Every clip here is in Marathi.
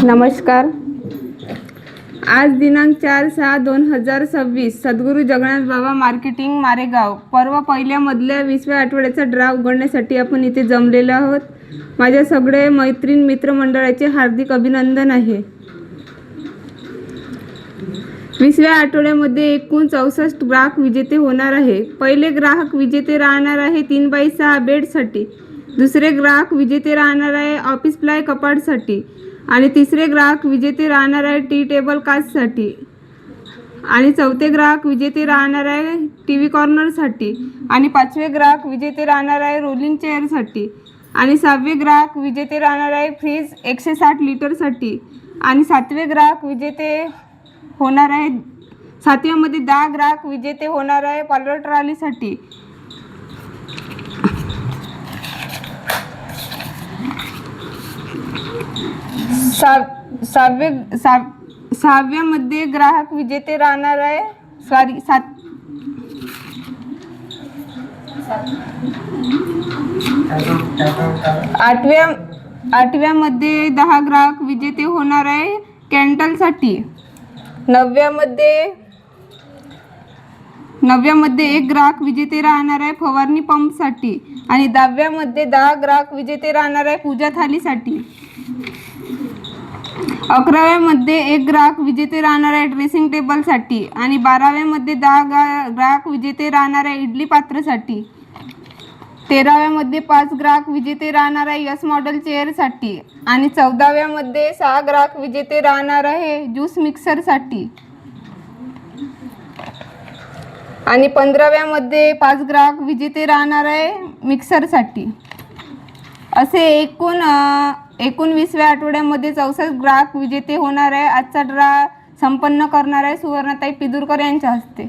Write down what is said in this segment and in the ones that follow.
नमस्कार। आज दिनांक 4/6/2026 सद्गुरू जगन्नाथ बाबा मार्केटिंग मारेगाव पर्व पहिल्या मधल्या 20व्या आठवड्याचा ड्रा उघडण्यासाठी आपण इथे जमलेलो आहोत। माझ्या सगळे मैत्रीण मित्रमंडळाचे हार्दिक अभिनंदन आहे। 20व्या आठवड्यामध्ये एकूण 64 ग्राहक विजेते होणार आहे। पहिले ग्राहक विजेते राहणार आहे 3x6 बेडसाठी, दुसरे ग्राहक विजेते राहणार आहे ऑफिस प्लाय कपाटसाठी आणि तिसरे ग्राहक विजेते राहणार आहे टी टेबल काचसाठी आणि चौथे ग्राहक विजेते राहणार आहे टीव्ही कॉर्नरसाठी आणि पाचवे ग्राहक विजेते राहणार आहे रोलिंग चेअरसाठी आणि सहावे ग्राहक विजेते राहणार आहे फ्रीज 160 लिटरसाठी आणि सातवे ग्राहक विजेते होणार आहे। सातव्यामध्ये 10 ग्राहक विजेते होणार आहे पार्लर ट्रॉलीसाठी। सहाव्यामध्ये ग्राहक विजेते राहणार आहे आठव्यामध्ये 10 ग्राहक विजेते होणार आहे कॅन्टलसाठी। नवव्यामध्ये 1 ग्राहक विजेते राहणार आहे फवारणी पंपसाठी आणि 10व्यामध्ये 10 ग्राहक विजेते राहणार आहे पूजा थालीसाठी। 11व्यामध्ये 1 ग्राहक विजेते राहणार आहे ड्रेसिंग टेबलसाठी आणि 12व्यामध्ये 10 ग्राहक विजेते राहणार आहे इडली पात्रसाठी। 13व्यामध्ये 5 ग्राहक विजेते राहणार आहे यस मॉडेल चेअरसाठी आणि 14व्यामध्ये 6 ग्राहक विजेते राहणार आहे ज्यूस मिक्सरसाठी आणि 15व्यामध्ये 5 ग्राहक विजेते राहणार आहे मिक्सरसाठी। असे एकूण 20व्या आठवड्यामध्ये 64 ग्राहक विजेते होणार आहे। आजचा ड्रा संपन्न करणार आहे सुवर्णाताई पिदुरकर यांच्या हस्ते।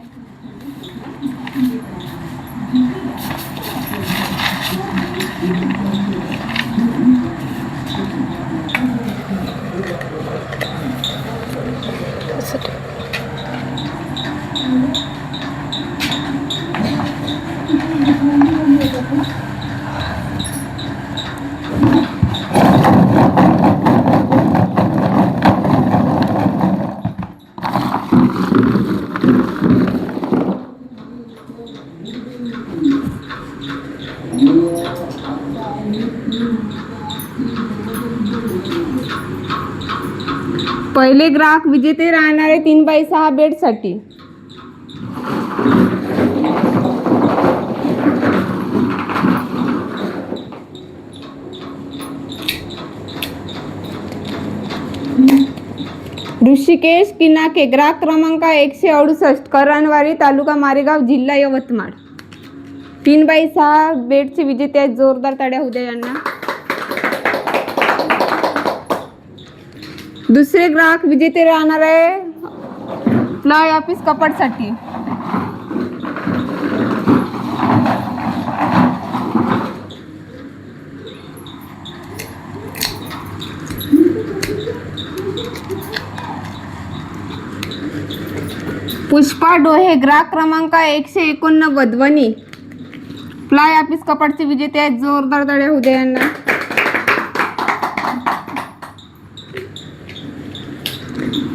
पहिले ग्राहक विजेते राहणार आहे 3x6 बेडसाठी, ऋषिकेश किनाके, ग्राहक क्रमांक 168, करणवारी, तालुका मारेगाव, जिल्हा यवतमाळ। 3x6 बेडचे विजेते आहेत। जोरदार ताड्या होऊ द्या यांना। दुसरे ग्राहक विजेते राहणार आहे प्लाय ऑफिस कपाटसाठी। पुष्पा डोहे, ग्राहक क्रमांक 189, वणी, प्लाय ऑफिस कपाटचे विजेते आहेत। जोरदार ताड्या होऊ द्या यांना।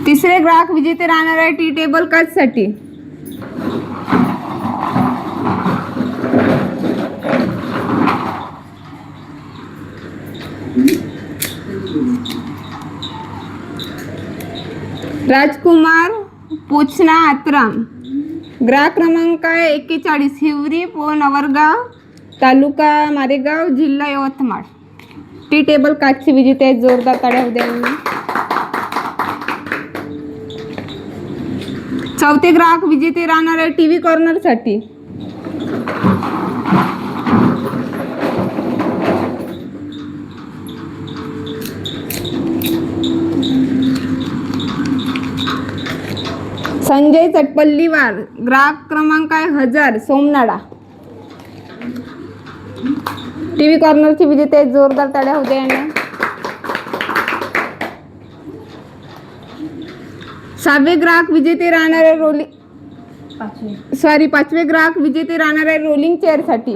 तिसरे ग्राहक विजेते राहणार आहे टी टेबल काचसाठी। राजकुमार पोचना आत्राम, ग्राहक क्रमांक 41, हिवरी, नवरगाव, तालुका मारेगाव, जिल्हा यवतमाळ। टी टेबल काचचे विजेते आहेत। जोरदार ताड्या होऊ द्या यांना। चौथे ग्राहक विजेते राहणार आहे टीव्ही कॉर्नरसाठी। संजय चटपल्लीवार, ग्राहक क्रमांक 1000, सोमनाडा। टीव्ही कॉर्नरचे विजेते आहेत। जोरदार ताड्या होऊ द्या यांना। सहावे ग्राहक विजेते राहणार आहे पाचवे ग्राहक विजेते राहणार आहे रोलिंग चेअरसाठी।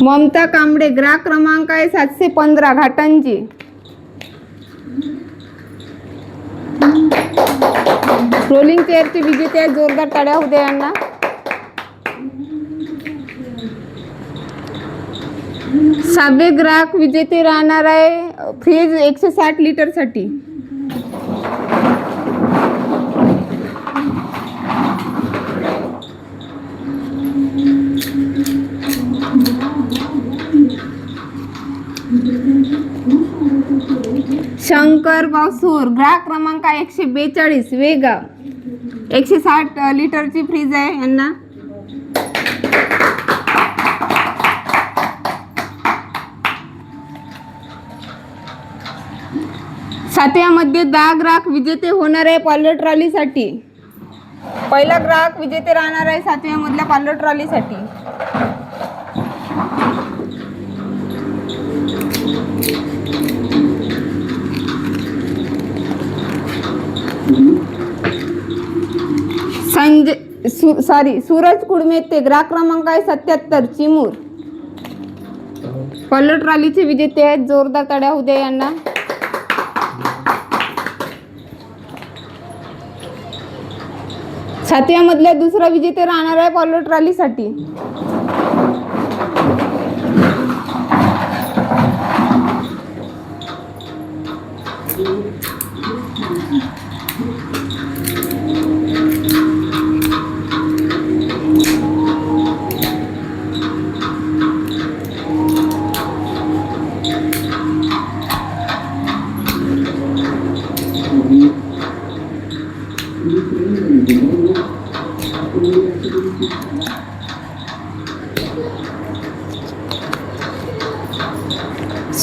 ममता कांबळे ग्राहक क्रमांक आहे 715 घाटंजी. रोलिंग चेअरचे विजेते आहेत, जोरदार टाळ्या होऊ द्या यांना. सहावे ग्राहक विजेते राहणार आहे फ्रीज 160 लिटरसाठी. शंकर बावसूर ग्राहक क्रमांक 142 वेगाव 160 लिटरची फ्रीज आहे यांना. सातव्यामध्ये 10 ग्राहक विजेते होणार आहे पार्लर ट्रॉलीसाठी. पहिला ग्राहक विजेते राहणार आहे 7व्या मधल्या पार्लर ट्रॉलीसाठी. सूरज कुडमेते ग्राहक क्रमांक आहे 77 चिमूर. पार्लर ट्रॉलीचे विजेते आहेत, जोरदार टाळ्या होऊ द्या यांना. सातव्या मधल्या दुसरा विजेते राहणार आहे पार्लर ट्रॉलीसाठी.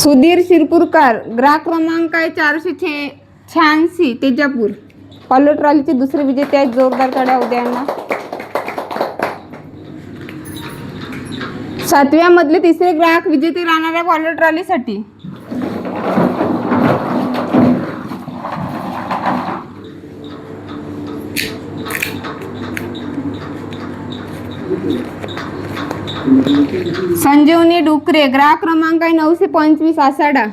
सुधीर शिरपूरकर ग्राहक क्रमांक आहे 486 तेजापूर. पार्लर ट्रॉलीचे दुसरे विजेते आहेत, जोरदार टाळ्या होऊ द्या यांना. सातव्या मधले तिसरे ग्राहक विजेते राहणार आहे पार्लर ट्रॉलीसाठी. संजीवनी डुकरे ग्राहक क्रमांक आहे 925 आसाडा.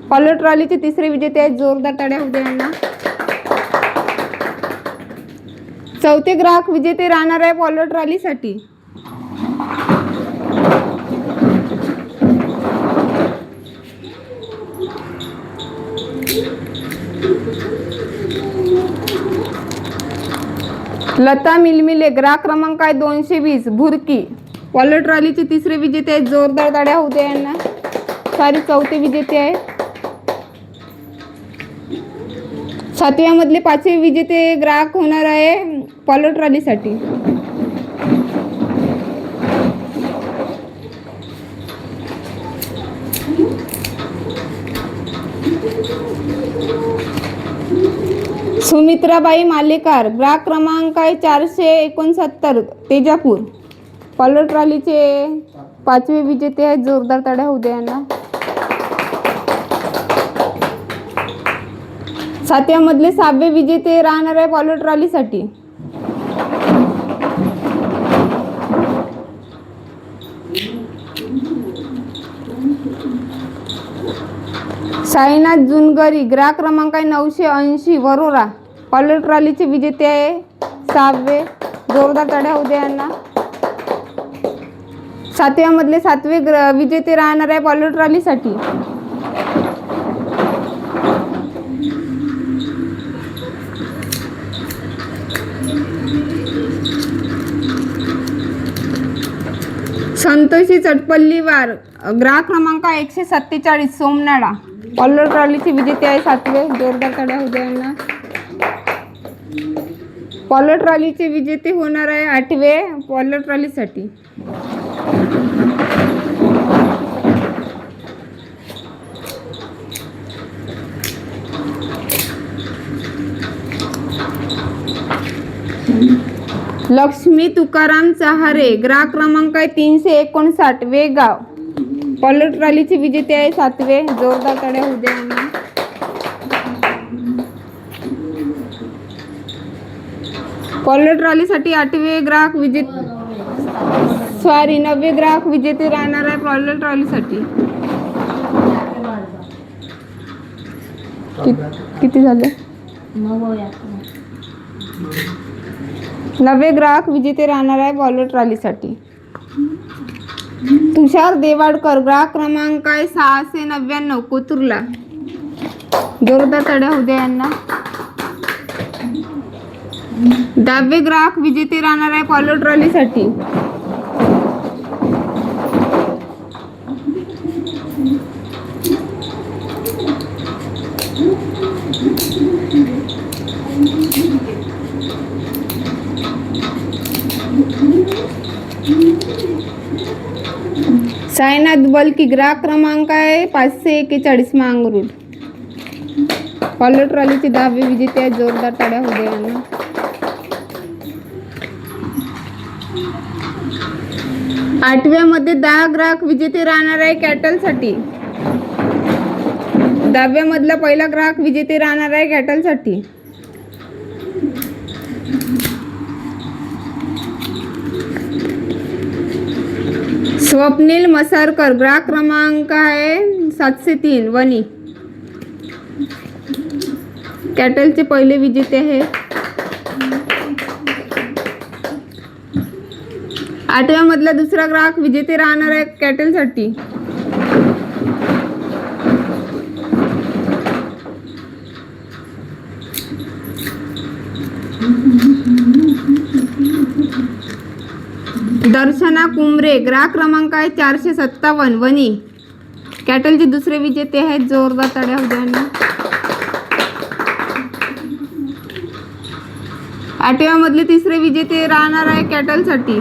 पार्लर ट्रॉलीचे तिसरे विजेते आहेत, जोरदार टाळ्या होऊ द्या यांना. चौथे ग्राहक विजेते राहणार आहे पार्लर ट्रॉलीसाठी. लता मिलमिले ग्राहक क्रमांक आहे 220 भुरकी. पार्लर ट्रॉलीचे तिसरे विजेते आहेत, जोरदार टाळ्या होऊ द्या यांना. सारे चौथे विजेते आहेत. सातव्या मधले पाचवे विजेते ग्राहक होणार आहे पार्लर ट्रॉलीसाठी. सुमित्राबाई मालेकार ग्राहक क्रमांक आहे 469 तेजापूर. पार्लर ट्रॉलीचे पाचवे विजेते आहेत, जोरदार टाळ्या होऊ द्या यांना. सातव्या मधले 6वे विजेते राहणार आहे पार्लर ट्रॉलीसाठी. साईनाथ जुनगरी ग्राहक क्रमांक आहे 980 वरोरा. पार्लर ट्रॉलीचे विजेते आहे 6वे, जोरदार टाळ्या होऊ द्या यांना. सातव्या मधले 7वे विजेते राहणार आहे पार्लर ट्रॉलीसाठी. संतोषी चटपल्लीवार ग्राहक क्रमांक 147 सोमनाडा. पार्लर ट्रॉलीचे विजेते आहे 7वे, जोरदार टाळ्या होऊ द्या यांना. पार्लर ट्रॉलीचे विजेते होणार आहे 8वे पार्लर ट्रॉलीसाठी. लक्ष्मी तुकाराम चहारे ग्राहक क्रमांक आहे 359 वेगाव. पार्लर ट्रॉलीचे विजेते आहे 7वे, जोरदार टाळ्या होऊ द्या यांना. पार्लर ट्रॉलीसाठी 8वे ग्राहक विजेते सॉरी 90 ग्राहक विजेते राहणार आहे पॉलर ट्रॉलीसाठी. किती झाले? 90 ग्राहक विजेते राहणार आहे पॉलर ट्रॉलीसाठी. तुषार देवाडकर ग्राहक क्रमांक आहे 699 कोथुरला. जोरदार टाळ्या होऊ द्या यांना. 10वे ग्राहक विजेते राहणार आहे पॉलर ट्रॉलीसाठी. साईनाथ बलकी ग्राहक क्रमांक आहे 541 मांगरूळ. पॉलर ट्रॉलीचे 10वे विजेते आहेत. जोरदार टाळ्या होऊ द्या यांना. 8व्या मध्ये 10 ग्राहक विजेते राहणार आहे कॅटलसाठी. 10व्या मधला पहिला ग्राहक विजेते राहणार आहे कॅटलसाठी. स्वप्नील मसारकर ग्राहक क्रमांक आहे 703 वणी. कॅटलचे पहिले विजेते आहेत. 8व्या मधला दुसरा ग्राहक विजेते राहणार आहे कॅटलसाठी. दर्शना कुमरे ग्राहक क्रमांक आहे 457 वणी. कॅटलचे दुसरे विजेते आहेत. जोरदार टाळ्या होऊ द्या. 8व्या मधले तिसरे विजेते राहणार आहे कॅटलसाठी.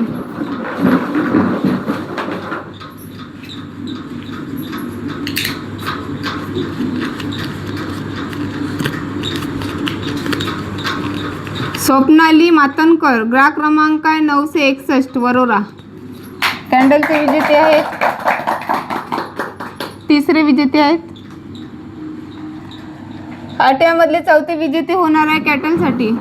स्वप्नाली मातनकर ग्राहक क्रमांक आहे 961 वरोरा. कॅन्डलचे विजेते आहेत. तिसरे विजेते आहेत. 8व्या मधले चौथे विजेते होणार आहे कॅटलसाठी.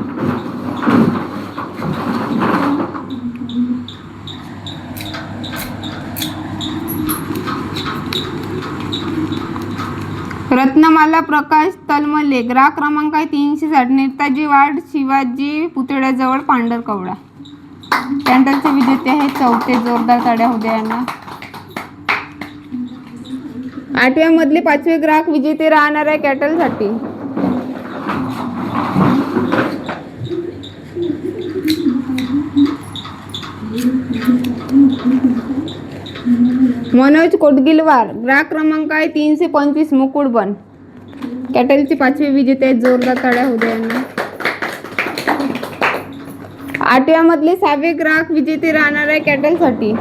रत्नमाला प्रकाश तलमले ग्राहक क्रमांक आहे 360 नेताजी वार्ड शिवाजी पुतळ्याजवळ पांढरकवडा. कॅन्डलचे विजेते आहेत चौथे. जोरदार टाळ्या होऊ द्या यांना. 8व्या मधले 5वे ग्राहक विजेते राहणार आहे कॅटलसाठी. मनोज कोटगिलवार ग्राहक क्रमांक आहे 325 मुकुडबन. कॅटलचे 5वे विजेते आहेत. जोरदार टाळ्या होऊ द्या यांना. 8व्या मधले 6वे ग्राहक विजेते राहणार आहे कॅटलसाठी.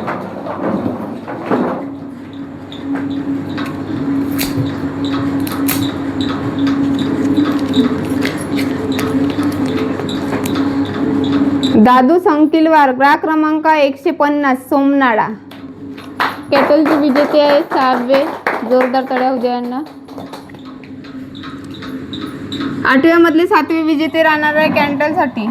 दादू संकिलवार ग्राहक क्रमांक 150 सोमनाडा. कॅटलचे विजेते आहेत 6वे. जोरदार टाळ्या होऊ द्या यांना. 8व्या मधले 7वे विजेते राहणार आहे कॅन्डलसाठी.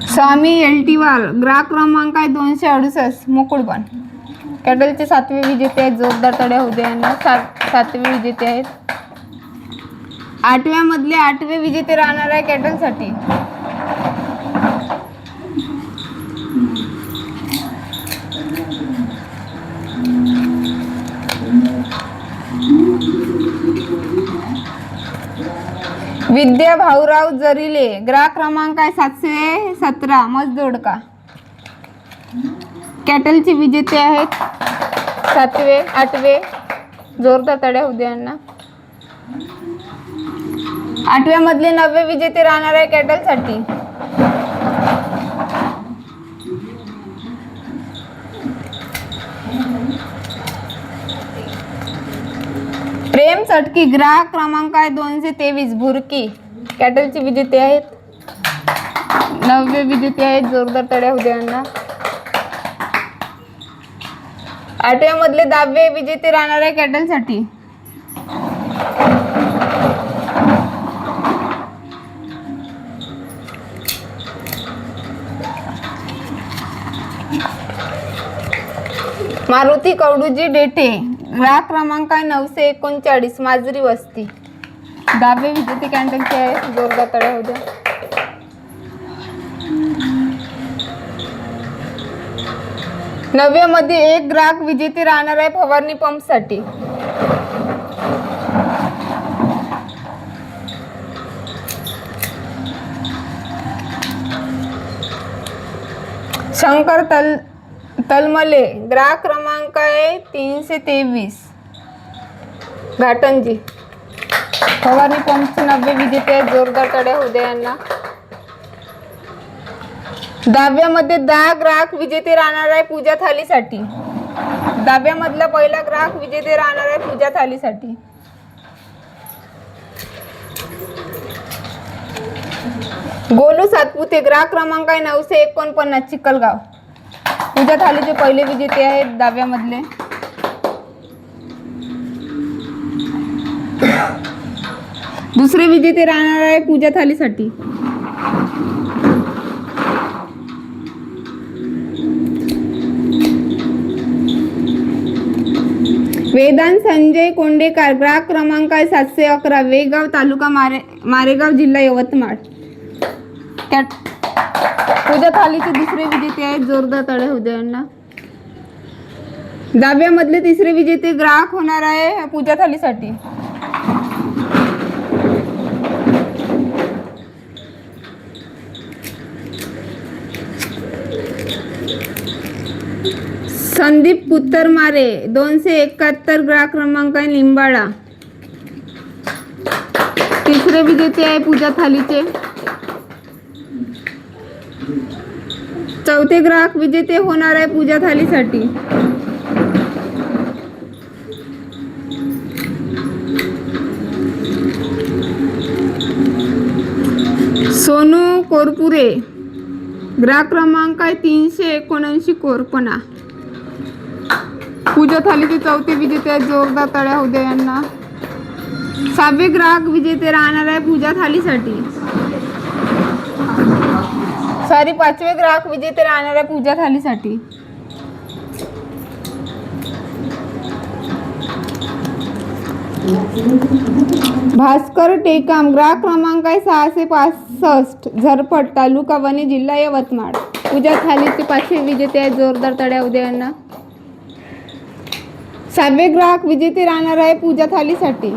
स्वामी एलटीवार ग्राहक क्रमांक आहे 268 मुकुडबन. कॅटलचे 7वे विजेते आहेत. जोरदार टाळ्या होऊ द्या यांना. 7वे विजेते आहेत. 8व्या मधले 8वे विजेते राहणार आहे कॅटलसाठी. विद्या भाऊराव जरिले ग्राहक क्रमांक आहे 717 मजदोडका. कॅटलचे विजेते आहेत 7वे 8वे. जोरदार टाळ्या होऊ द्या यांना. 8व्या मधले 9वे विजेते राहणार आहे कॅटलसाठी. प्रेम चटकी ग्राहक क्रमांक आहे 223 भुरकी. कॅटलचे विजेते आहेत. 9वे विजेते आहेत. जोरदार टाळ्या होऊ द्या यांना. 8व्या मधले 10वे विजेते राहणार आहे कॅटलसाठी. मारुती कवडूजी डेठे, ग्राहक क्रमांक आहे 939, माजरी वस्ती. 10वे विजेते कॅन्टलचे आहे, जोरदार टाळ्या होऊ द्या. 9व्या मध्ये एक ग्राहक विजेते राहणार आहे फवारणी पंपसाठी. शंकर तलमले, ग्राहक क्रमांक आहे 323, घाटंजी. फवारणी पंपचे 90 विजेते आहेत, जोरदार टाळ्या होऊ द्या यांना. 10व्या मध्ये 10 ग्राहक विजेते राहणार आहे पूजा थालीसाठी. 10व्या मधला पहिला ग्राहक विजेते राहणार आहे पूजा थालीसाठी. गोलू सातपुते, ग्राहक क्रमांक आहे 949, चिखलगाव. पूजा थालीचे पहिले विजेते आहेत 10व्या मधले. दुसरे विजेते राहणार आहे पूजा थालीसाठी. वेदांत संजय कोंडेकर, ग्राहक क्रमांक आहे 711, वेगाव, तालुका मारेगाव, जिल्हा यवतमाळ. पूजा थालीचे दुसरे विजेते आहेत, जोरदार टाळ्या होऊ द्या यांना. 10व्या मधले तिसरे विजेते ग्राहक होणार आहे पूजा थालीसाठी. संदीप पुत्तरमारे, 271, ग्राहक क्रमांक आहे लिंबाळा. तिसरे विजेते आहे पूजा थालीचे. चौथे ग्राहक विजेते होणार आहे पूजा थालीसाठी. सोनू कोरपुरे, ग्राहक क्रमांक आहे 379, कोरपणा. पूजा थालीचे चौथे विजेते आहेत, जोरदार टाळ्या होऊ द्या यांना. 6वे ग्राहक विजेते राहणार आहे पूजा थालीसाठी. 5वे ग्राहक विजेते राहणार आहे पूजा थालीसाठी. भास्कर टेकाम, ग्राहक क्रमांक आहे 665, झरपट, तालुका वणी, जिल्हा यवतमाळ. पूजा थालीचे 5वे विजेते आहेत, जोरदार टाळ्या होऊ द्या यांना. 7वे ग्राहक विजेते राहणार आहे पूजा थालीसाठी.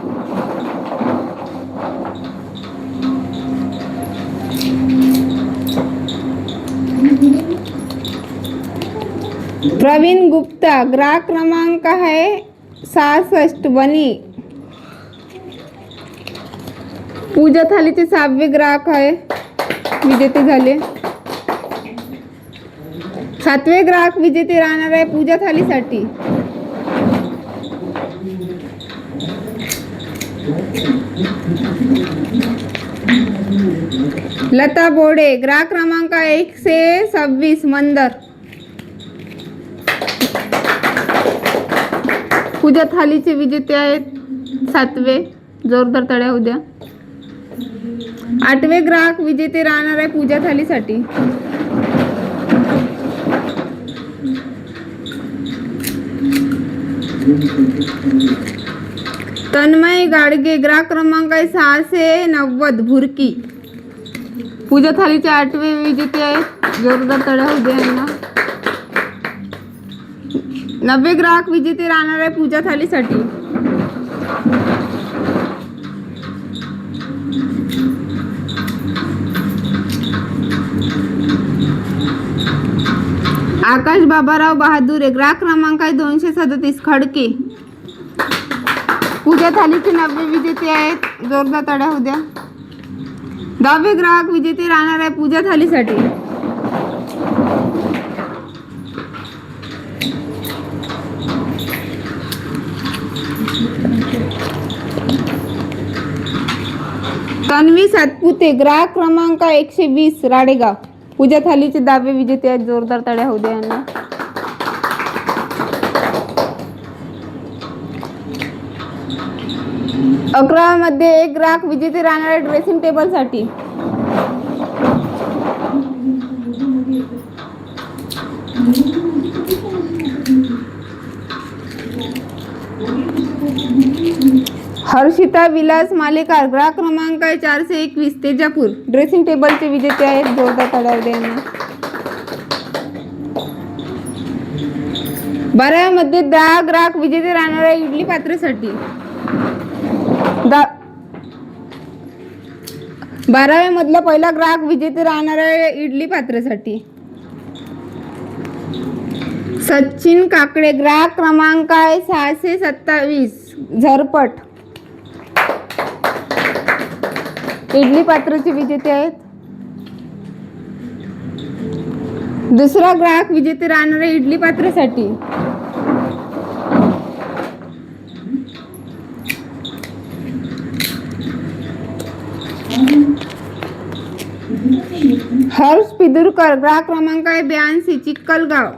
प्रवीण गुप्ता, ग्राहक क्रमांक आहे 66, वणी. पूजा थालीचे 6वे ग्राहक आहे विजेते झाले. 7वे ग्राहक विजेते राहणार आहे पूजा थालीसाठी. लता बोडे, ग्राहक क्रमांक 126, मंदर. पूजा थालीचे विजेते आहेत 7वे, जोरदार टाळ्या होऊ द्या. 8वे ग्राहक विजेते राहणार आहे पूजा थालीसाठी. तन्मय गाडगे, ग्राहक क्रमांक आहे 690, भुरकी. पूजा थालीचे 8वे विजेते आहेत, जोरदार टाळ्या होऊ द्या यांना. 90 ग्राहक विजेते राहणार आहे पूजा थालीसाठी. आकाश बाबाराव बहादुरे, ग्राहक क्रमांक आहे 237, खडके. पूजा थालीचे 90 विजेते आहेत, जोरदार टाळ्या होऊ द्या. 10वे ग्राहक विजेते राहणार आहे पूजा थालीसाठी. तन्वी सातपुते, ग्राहक क्रमांक 120, राडेगाव. पूजा थालीचे 10वे विजेते आहेत, जोरदार टाळ्या होऊ द्या यांना. 11 मध्ये एक ग्राहक विजेते राहणार आहे ड्रेसिंग टेबल साठी. हर्षिता विलास मालेकार ग्राहक क्रमांक आहे 421 तेजापूर ड्रेसिंग टेबलचे विजेते आहेत. जोरदार टाळ्या द्या यांना. 12व्या मध्ये 10 ग्राहक विजेते राहणार आहे इडली पात्रासाठी. 12व्या मधला पहिला ग्राहक विजेते राहणार आहे इडली पात्रासाठी. सचिन काकडे ग्राहक क्रमांक आहे 627 झरपट इडली पात्राचे विजेते आहेत. दुसरा ग्राहक विजेते राहणार आहे इडली पात्रासाठी. हर्ष पिदुरकर ग्राहक क्रमांक आहे 82 चिक्कलगाव.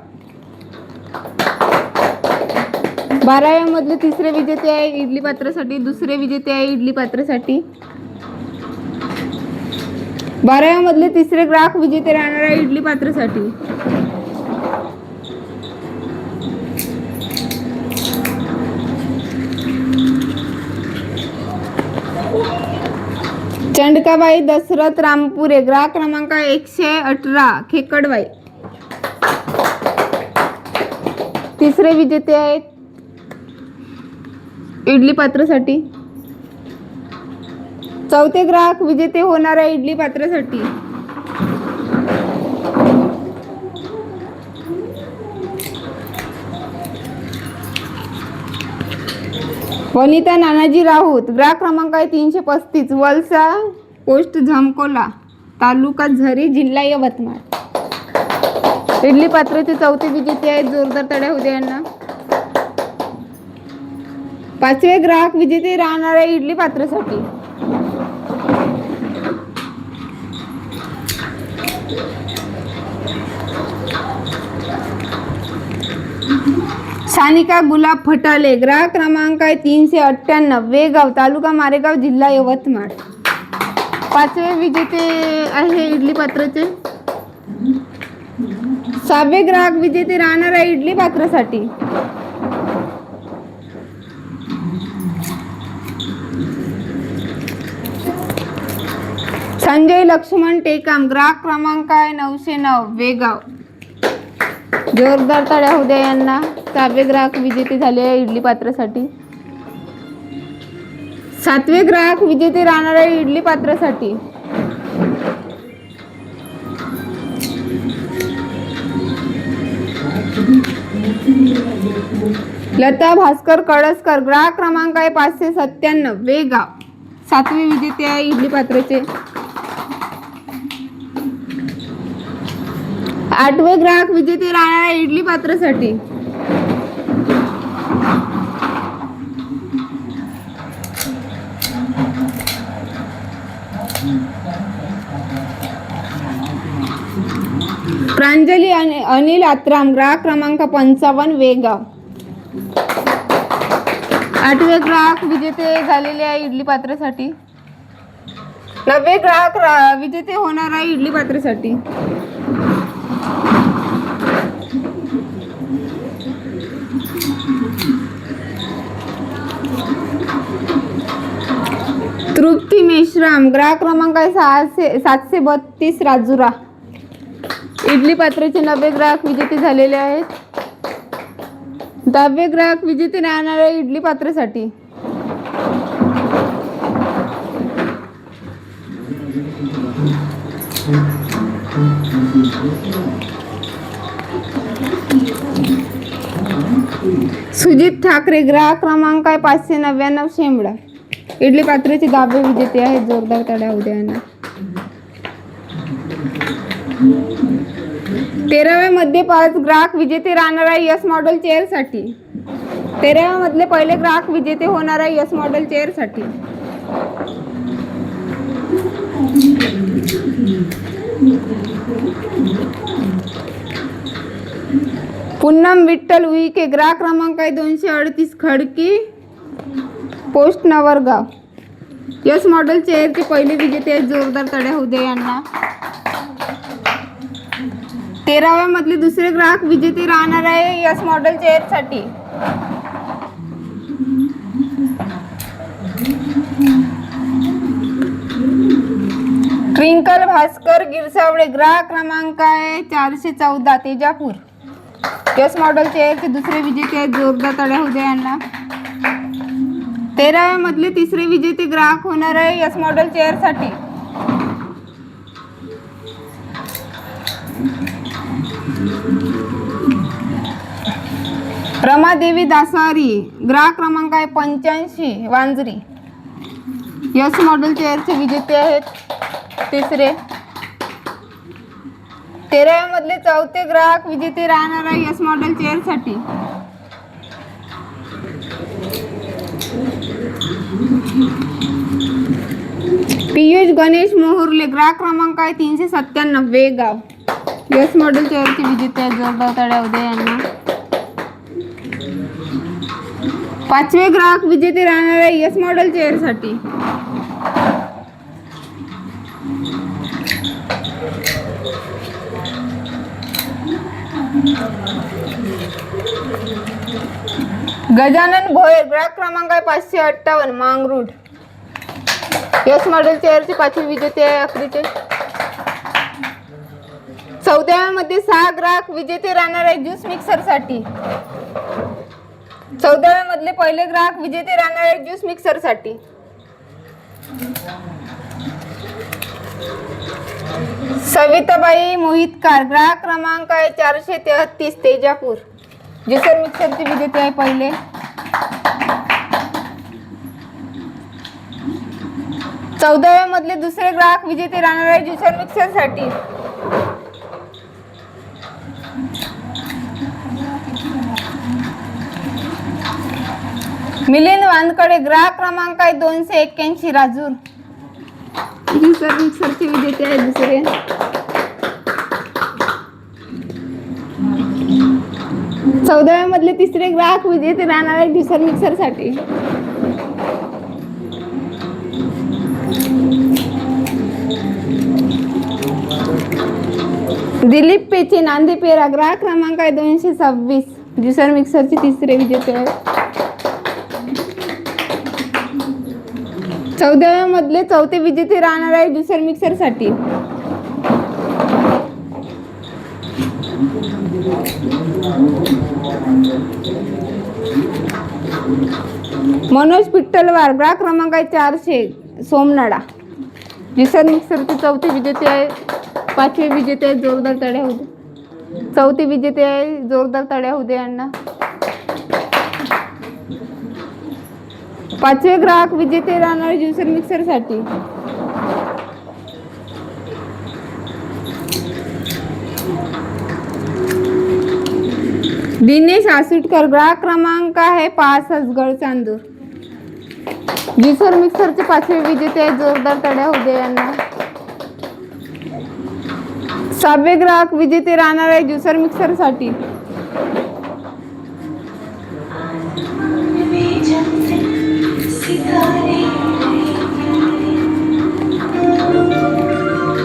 12व्या मधले तिसरे विजेते आहे इडली पात्रासाठी. दुसरे विजेते आहे इडली पात्रासाठी. 12व्या मधले तिसरे ग्राहक विजेते राहणार आहे इडली पात्रासाठी. चंडकाबाई दशरथ रामपुरे ग्राहक क्रमांक 118 खेकडवाई. तिसरे विजेते आहेत इडली पात्रासाठी. चौथे ग्राहक विजेते होणार आहे इडली पात्रासाठी. वनिता नानाजी राऊत ग्राहक क्रमांक आहे 335 वलसा पोस्ट झमकोला तालुका झरी जिल्हा यवतमाळ. इडली पात्राचे चौथे विजेते आहेत. जोरदार टाळ्या होऊ द्या यांना. 5वे ग्राहक विजेते राहणार आहे इडली पात्रासाठी. सानिका गुलाब फटाले ग्राहक क्रमांक आहे 398 वेगाव तालुका मारेगाव जिल्हा यवतमाळ. 5वे विजेते आहे इडली पात्राचे. 6वे ग्राहक विजेते राहणार आहे इडली पात्रासाठी. संजय लक्ष्मण टेकाम ग्राहक क्रमांक आहे 909 वेगाव. जोरदार टाळ्या होऊ द्या यांना. 6वे ग्राहक विजेते झाले आहे इडली पात्रासाठी. 7वे ग्राहक विजेते राहणार आहे इडली पात्रासाठी. लता भास्कर कळसकर ग्राहक क्रमांक आहे 597 वेगाव. 7वे विजेते आहे इडली पात्राचे. 8वे ग्राहक विजेते राहणार आहे इडली पात्रासाठी. प्रांजली अनिल आत्राम ग्राहक क्रमांक 55 वेगाव. 8वे ग्राहक विजेते झालेले आहे इडली पात्रासाठी. 9वे ग्राहक विजेते होणार आहे इडली पात्रासाठी. तृप्ती मेश्राम ग्राहक क्रमांक आहे 732 राजुरा. इडली पात्राचे 9वे ग्राहक विजेते झालेले आहेत. 10वे ग्राहक विजेते राहणार आहे इडली पात्रासाठी. सुजित ठाकरे ग्राहक क्रमांक आहे 599 शेंबडा. इडली पात्राचे 10वे विजेते आहेत. जोरदार टाळ्या होऊ द्या यांना. 13व्या मध्ये 5 ग्राहक विजेते राहणार आहे यस मॉडेल चेअर साठी. 13व्या मधले पहिले ग्राहक विजेते होणार आहे यस मॉडेल चेअर साठी. पूनम विठ्ठल उईके ग्राहक क्रमांक आहे 238 Khadki post Navargaon. Yes model चेअरचे पहिले विजेते आहेत. जोरदार टाळ्या होऊ द्या यांना. 13व्या मधले दुसरे ग्राहक विजेते राहणार आहे यस मॉडेल चेअर साठी. ट्विंकल भास्कर गिरसावडे ग्राहक क्रमांक आहे 414 तेजापूर. यस मॉडेल चेअरचे दुसरे विजेते आहेत, जोरदार टाळ्या होऊ द्या यांना. 13व्या मधले तिसरे विजेते ग्राहक होणार आहे यस मॉडेल चेअरसाठी. रमादेवी दासारी ग्राहक क्रमांक आहे 85 वांजरी. यस मॉडेल चेअरचे विजेते आहेत तिसरे. 13व्या मधले चौथे ग्राहक विजेते राहणार आहे यस मॉडेल चेअरसाठी. पियुष गणेश मोहुर्ले ग्राहक क्रमांक आहे 397 वेगाव. यस मॉडेल चेअरचे विजेते आहेत, जोरदार टाळ्या होऊ द्या यांना. 5वे ग्राहक विजेते राहणार आहे यस मॉडेल चेअरसाठी. गजानन भोयर ग्राहक क्रमांक आहे 558 मांगरूड. यस मॉडेल चेअरचे 5वे विजेते आहे आखरीचे. 14व्या मध्ये 6 ग्राहक विजेते राहणार आहे ज्यूस मिक्सर साठी. 14व्या मधले पहिले ग्राहक विजेते राहणार आहे ज्यूस मिक्सर साठी. सविताबाई मोहितकार ग्राहक क्रमांक आहे 433 तेजापूर. ज्युसर मिक्सरचे विजेते आहे पहिले. 14व्या मधले दुसरे ग्राहक विजेते राहणार आहे ज्युसर मिक्सर साठी. मिलिंद वानकडे ग्राहक क्रमांक आहे 281 राजूर. ज्युसर मिक्सरचे विजेते आहे दुसरे. 14व्या मधले तिसरे ग्राहक विजेते राहणार आहे ज्युसर मिक्सर साठी. दिलीप पेचे नांदेपेरा ग्राहक क्रमांक आहे 226 ज्युसर मिक्सरचे तिसरे विजेते आहे. 14व्या मधले चौथे विजेते राहणार आहे ज्युसर मिक्सर साठी. मनोज पिट्टलवार ग्राहक क्रमांक आहे 400 सोमनाडा. ज्युसर मिक्सरचे चौथे विजेते आहे. 5वे विजेते आहे, जोरदार टाळ्या होऊ दे. 4थे विजेते आहे, जोरदार टाळ्या होऊ दे यांना. 5वे ग्राहक विजेते राहणार ज्युसर मिक्सर साठी. दिनेश आसुटकर ग्राहक क्रमांक आहे 5 हसगड चांदूर. ज्युसर मिक्सरचे 5वे विजेते आहे, जोरदार टाळ्या होऊ दे यांना. 6वे ग्राहक विजेते राहणार आहे ज्युसर मिक्सर साठी.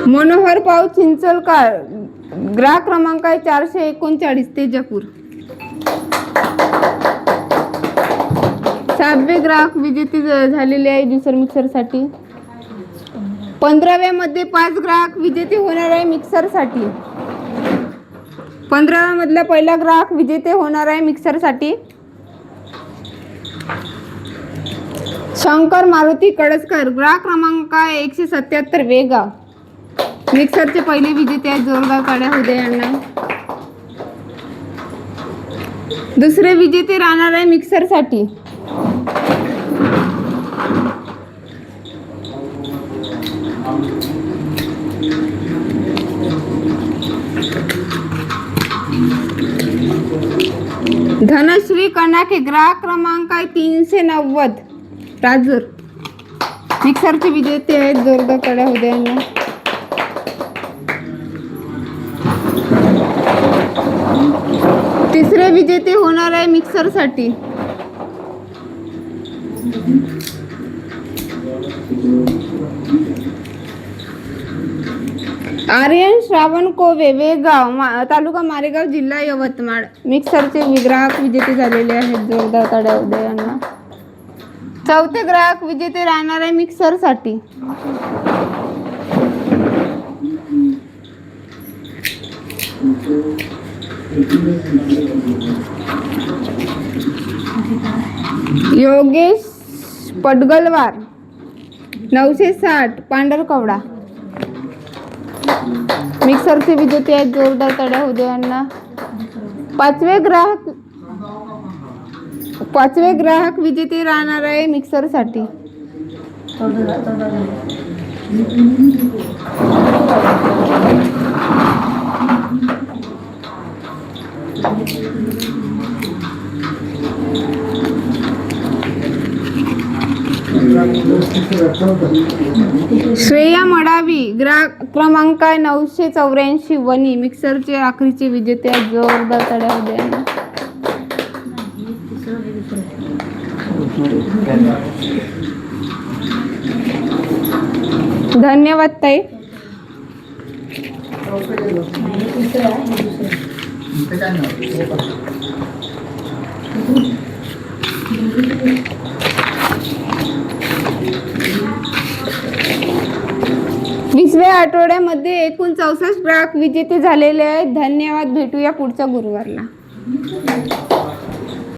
मनोहर पाव चिंचोलकर ग्राहक क्रमांक आहे 439 तेजापूर. 7वे ग्राहक विजेते झालेले आहे ज्युसर मिक्सर साठी. 15व्या मध्ये 5 ग्राहक विजेते होणार आहे मिक्सर साठी. 15व्या मधला पहिला ग्राहक विजेते होणार आहे मिक्सर साठी. शंकर मारुती कळसकर ग्राहक क्रमांक आहे 177 वेगाव. मिक्सरचे पहिले विजेते आहेत, जोरदार टाळ्या होऊ दे यांना. दुसरे विजेते राहणार आहे मिक्सर साठी. धनश्री कनाके ग्राहक क्रमांक आहे 390 राजूर. मिक्सरचे विजेते आहेत, जोरदार टाळ्या होऊ दे यांना. तिसरे विजेते होणार आहे मिक्सर साठी. आर्यन श्रावण कोवे वेगाव तालुका मारेगाव जिल्हा यवतमाळ. मिक्सरचे ग्राहक विजेते झालेले आहेत, जोरदार टाळ्या होऊ दे यांना. 4थे ग्राहक विजेते राहणार आहे मिक्सर साठी. योगेश पडगलवार 960 पांढरकवडा. मिक्सरचे विजेते आहेत, जोरदार टाळ्या होऊ द्या यांना. पाचवे ग्राहक विजेते राहणार आहे मिक्सरसाठी. श्रेया मडावी ग्राहक क्रमांक 984 वनी. मिक्सरचे आखरीचे विजेते आहेत, जोरदार टाळ्या होऊ द्या. धन्यवाद ताई. वीसव्या आठवड्यामध्ये एकूण 64 ग्राहक विजेते झालेले आहेत. धन्यवाद. भेटूया पुढच्या गुरुवारला.